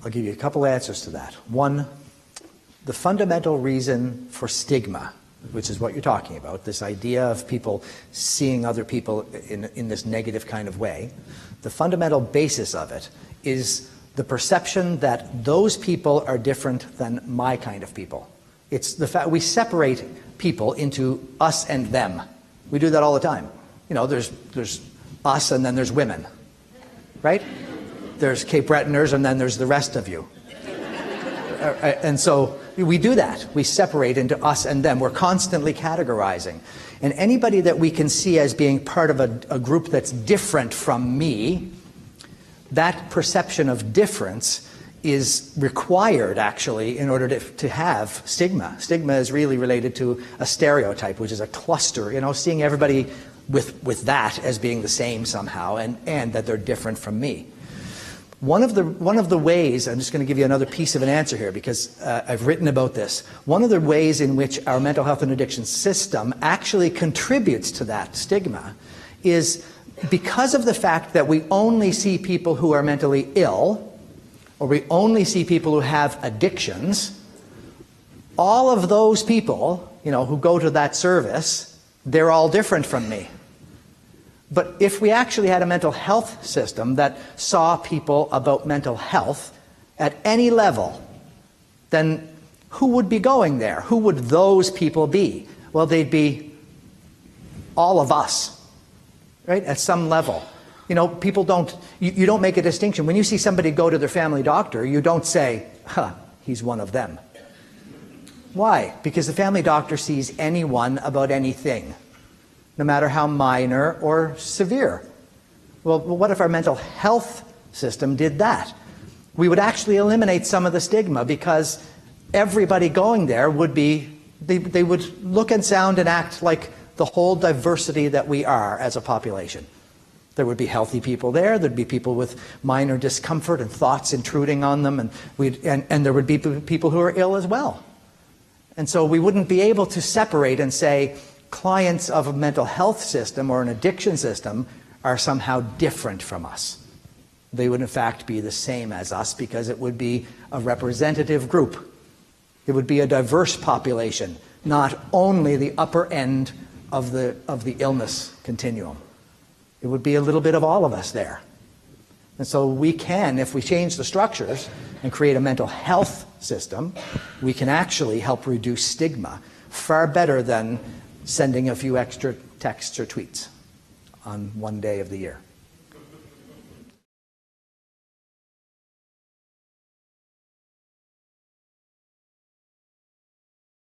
I'll give you a couple answers to that. One, the fundamental reason for stigma, which is what you're talking about, this idea of people seeing other people in this negative kind of way, the fundamental basis of it is the perception that those people are different than my kind of people. It's the fact we separate people into us and them. We do that all the time. You know, there's us and then there's women, right? There's Cape Bretoners and then there's the rest of you. And so we do that. We separate into us and them. We're constantly categorizing. And anybody that we can see as being part of a group that's different from me, that perception of difference is required, actually, in order to have stigma. Stigma is really related to a stereotype, which is a cluster, you know, seeing everybody with that as being the same somehow, and that they're different from me. One of the ways, I'm just going to give you another piece of an answer here because I've written about this. One of the ways in which our mental health and addiction system actually contributes to that stigma is because of the fact that we only see people who are mentally ill, or we only see people who have addictions. All of those people, you know, who go to that service, they're all different from me. But if we actually had a mental health system that saw people about mental health at any level, then who would be going there? Who would those people be? Well, they'd be all of us, right, at some level. You know, people don't, you don't make a distinction. When you see somebody go to their family doctor, you don't say, huh, he's one of them. Why? Because the family doctor sees anyone about anything, no matter how minor or severe. Well, what if our mental health system did that? We would actually eliminate some of the stigma because everybody going there would be, they would look and sound and act like the whole diversity that we are as a population. There would be healthy people there. There'd be people with minor discomfort and thoughts intruding on them, and there would be people who are ill as well. And so we wouldn't be able to separate and say clients of a mental health system or an addiction system are somehow different from us. They would in fact be the same as us because it would be a representative group. It would be a diverse population, not only the upper end of the illness continuum. It would be a little bit of all of us there. And so we can, if we change the structures and create a mental health system, we can actually help reduce stigma far better than sending a few extra texts or tweets on one day of the year.